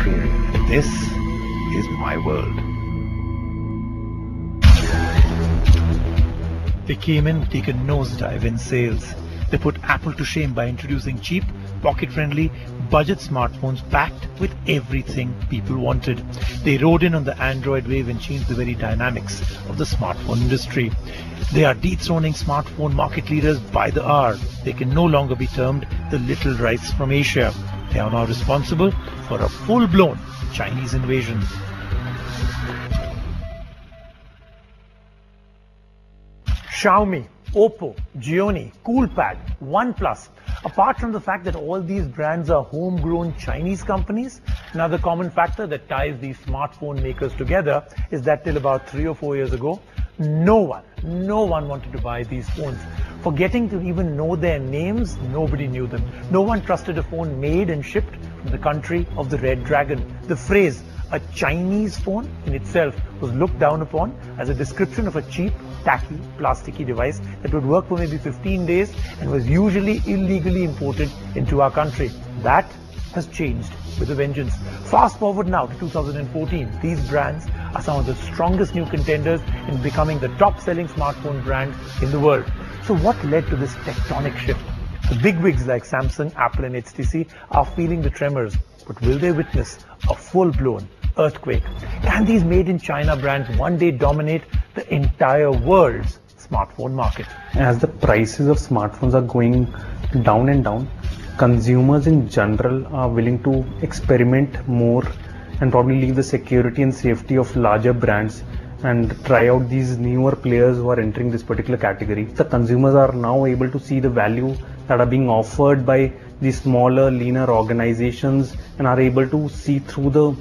Contrarian. This is my world. They came in to take a nosedive in sales. They put Apple to shame by introducing cheap, pocket-friendly, budget smartphones packed with everything people wanted. They rode in on the Android wave and changed the very dynamics of the smartphone industry. They are dethroning smartphone market leaders by the hour. They can no longer be termed the little rice from Asia. They are now responsible for a full-blown Chinese invasion. Xiaomi, Oppo, Xiaomi, Coolpad, OnePlus. Apart from the fact that all these brands are homegrown Chinese companies, another common factor that ties these smartphone makers together is that till about 3 or 4 years ago, no one wanted to buy these phones. Forgetting to even know their names, nobody knew them. No one trusted a phone made and shipped from the country of the Red Dragon. The phrase, a Chinese phone, in itself was looked down upon as a description of a cheap, tacky, plasticky device that would work for maybe 15 days and was usually illegally imported into our country. That has changed with a vengeance. Fast forward now to 2014. These brands are some of the strongest new contenders in becoming the top-selling smartphone brand in the world. So what led to this tectonic shift? The bigwigs like Samsung, Apple and HTC are feeling the tremors, but will they witness a full-blown earthquake? Can these made-in-China brands one day dominate the entire world's smartphone market? As the prices of smartphones are going down and down, consumers in general are willing to experiment more and probably leave the security and safety of larger brands and try out these newer players who are entering this particular category. The consumers are now able to see the value that are being offered by these smaller, leaner organizations and are able to see through the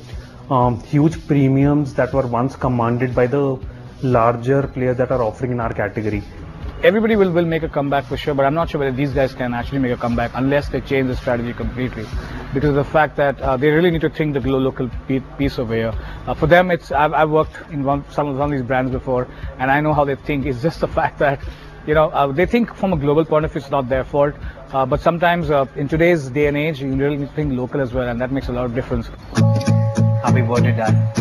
huge premiums that were once commanded by the larger players that are offering in our category. Everybody will make a comeback for sure, but I'm not sure whether these guys can actually make a comeback unless they change the strategy completely, because of the fact that they really need to think the local piece over here. For them, I've worked in some of these brands before, and I know how they think. It's just the fact that they think from a global point of view, it's not their fault. But sometimes in today's day and age, you really need to think local as well, and that makes a lot of difference. Happy birthday, Dad.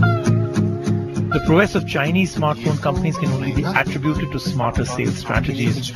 The prowess of Chinese smartphone companies can only be attributed to smarter sales strategies.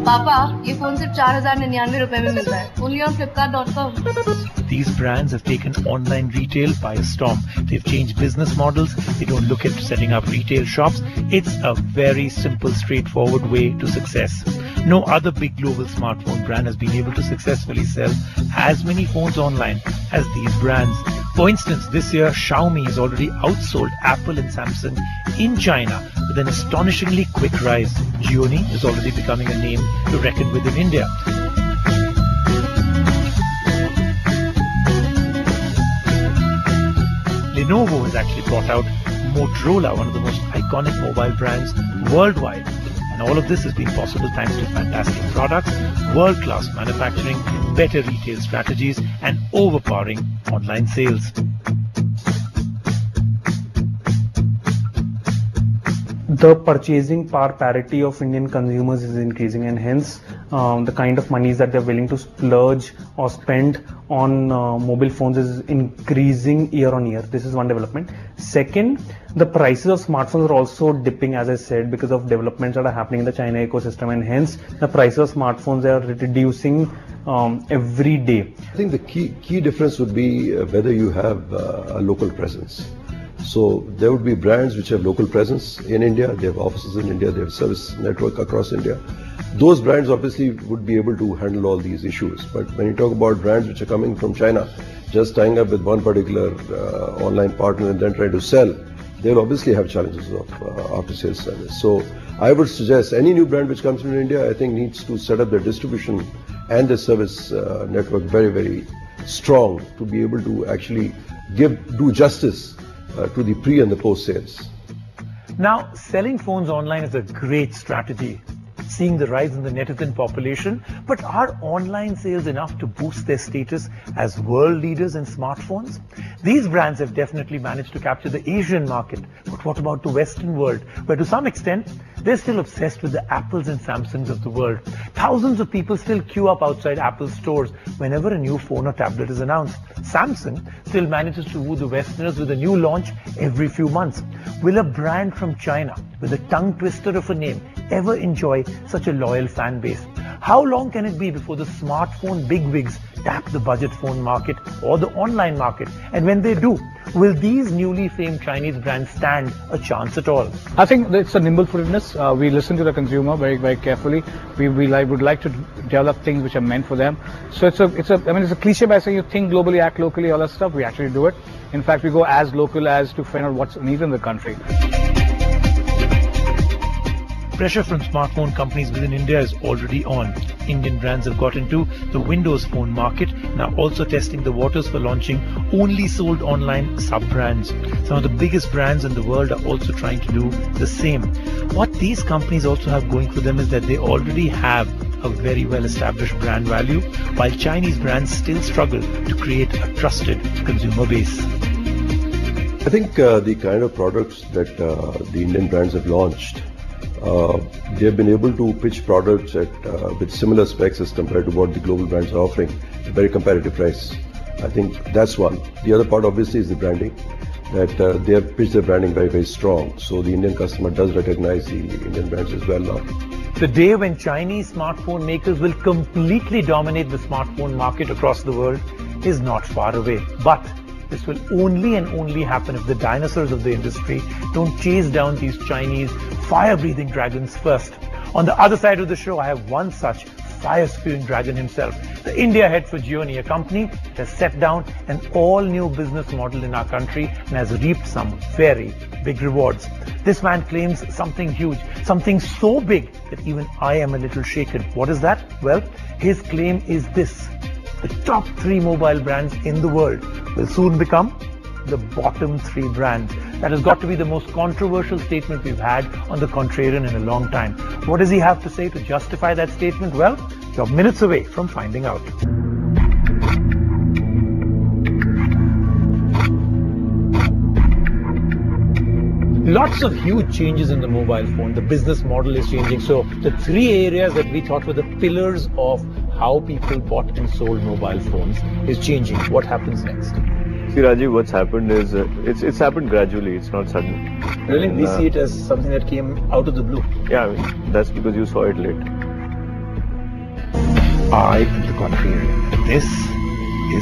Papa, this phone is $4,099 only on Flipkart.com. These brands have taken online retail by a storm. They've changed business models. They don't look at setting up retail shops. It's a very simple, straightforward way to success. No other big global smartphone brand has been able to successfully sell as many phones online as these brands. For instance, this year Xiaomi has already outsold Apple and Samsung in China with an astonishingly quick rise. Xiaomi is already becoming a name to reckon with in India. Lenovo has actually brought out Motorola, one of the most iconic mobile brands worldwide. And all of this has been possible thanks to fantastic products, world-class manufacturing, better retail strategies, and overpowering online sales. The purchasing power parity of Indian consumers is increasing, and hence the kind of monies that they're willing to splurge or spend on mobile phones is increasing year on year. This is one development. Second, the prices of smartphones are also dipping, as I said, because of developments that are happening in the China ecosystem, and hence the prices of smartphones are reducing every day. I think the key difference would be whether you have a local presence. So there would be brands which have local presence in India, they have offices in India, they have service network across India. Those brands obviously would be able to handle all these issues. But when you talk about brands which are coming from China, just tying up with one particular online partner and then trying to sell, they'll obviously have challenges of after-sales service. So I would suggest any new brand which comes from India, I think needs to set up their distribution and their service network very, very strong to be able to actually do justice to the pre and the post sales. Now, selling phones online is a great strategy, seeing the rise in the netizen population, but are online sales enough to boost their status as world leaders in smartphones? These brands have definitely managed to capture the Asian market, but what about the Western world, where to some extent they're still obsessed with the Apples and Samsungs of the world. Thousands of people still queue up outside Apple stores whenever a new phone or tablet is announced. Samsung still manages to woo the Westerners with a new launch every few months. Will a brand from China with a tongue twister of a name ever enjoy such a loyal fan base? How long can it be before the smartphone bigwigs tap the budget phone market or the online market? And when they do, will these newly famed Chinese brands stand a chance at all? I think it's a nimble-footedness. We listen to the consumer very, very carefully. We would like to develop things which are meant for them. So it's a cliche by saying you think globally, act locally, all that stuff. We actually do it. In fact, we go as local as to find out what's needed in the country. Pressure from smartphone companies within India is already on. Indian brands have got into the Windows Phone market, now also testing the waters for launching only sold online sub-brands. Some of the biggest brands in the world are also trying to do the same. What these companies also have going for them is that they already have a very well-established brand value, while Chinese brands still struggle to create a trusted consumer base. I think the kind of products that the Indian brands have launched, they have been able to pitch products at with similar specs as compared to what the global brands are offering at a very competitive price. I think that's one. The other part obviously is the branding, that they have pitched their branding very, very strong. So the Indian customer does recognize the Indian brands as well now. The day when Chinese smartphone makers will completely dominate the smartphone market across the world is not far away. But this will only and only happen if the dinosaurs of the industry don't chase down these Chinese fire-breathing dragons first. On the other side of the show, I have one such fire-spewing dragon himself, the India head for Gioni, a company that has set down an all-new business model in our country and has reaped some very big rewards. This man claims something huge, something so big that even I am a little shaken. What is that? Well, his claim is this: the top 3 mobile brands in the world will soon become the bottom 3 brands. That has got to be the most controversial statement we've had on the Contrarian in a long time. What does he have to say to justify that statement? Well, you're minutes away from finding out. Lots of huge changes in the mobile phone. The business model is changing. So the 3 areas that we thought were the pillars of how people bought and sold mobile phones is changing. What happens next? See, Rajiv, what's happened is it's happened gradually. It's not sudden. Really? We see it as something that came out of the blue. Yeah, I mean, that's because you saw it late. I am the Contrarian. This